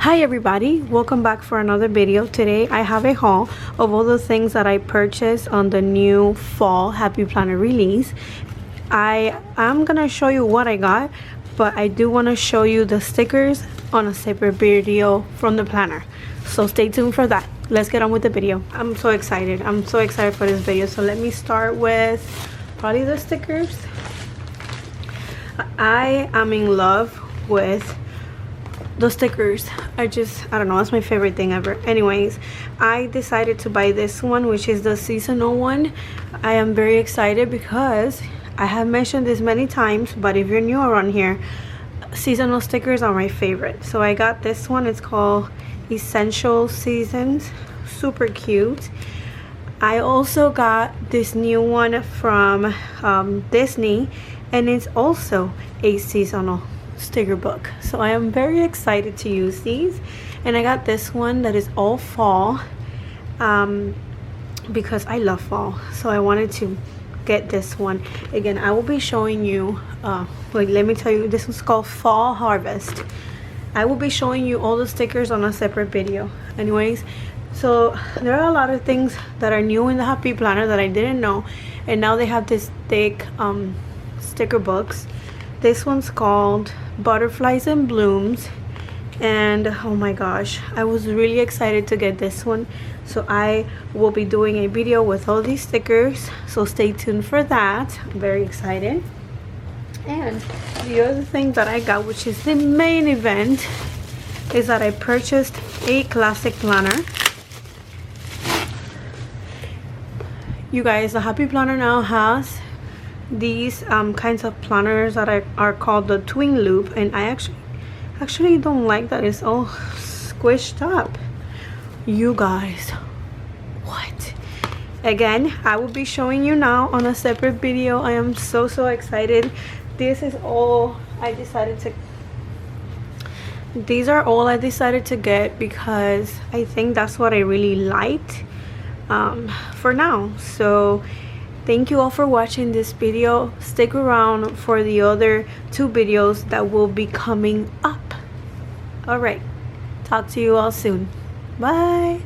Hi everybody, welcome back for another video. Today I have a haul of all the things that I purchased on the new fall Happy Planner release. I am gonna show you what I got, but I do want to show you the stickers on a separate video from the planner, so stay tuned for that. Let's get on with the video. I'm so excited for this video. So let me start with probably the stickers. I am in love with the stickers. I don't know, it's my favorite thing ever. Anyways, I decided to buy this one, which is the seasonal one. I am very excited because I have mentioned this many times, but if you're new around here, seasonal stickers are my favorite. So I got this one. It's called Essential Seasons. Super cute. I also got this new one from Disney, and it's also a seasonal sticker book. So I am very excited to use these. And I got this one that is all fall because I love fall, so I wanted to get this one. Again, I will be showing you let me tell you, this one's called Fall Harvest. I will be showing you all the stickers on a separate video. Anyways, so there are a lot of things that are new in the Happy Planner that I didn't know, and now they have this thick sticker books. This one's called Butterflies and Blooms, and oh my gosh, I was really excited to get this one. So I will be doing a video with all these stickers, so stay tuned for that. I'm very excited. And the other thing that I got, which is the main event, is that I purchased a classic planner. You guys, the Happy Planner now has these kinds of planners that are called the twin loop, and I actually don't like that it's all squished up. You guys, what? Again, I will be showing you now on a separate video. I am so excited. This is all I decided to these are all I decided to get because I think that's what I really liked for now. So thank you all for watching this video. Stick around for the other two videos that will be coming up. All right, talk to you all soon. Bye.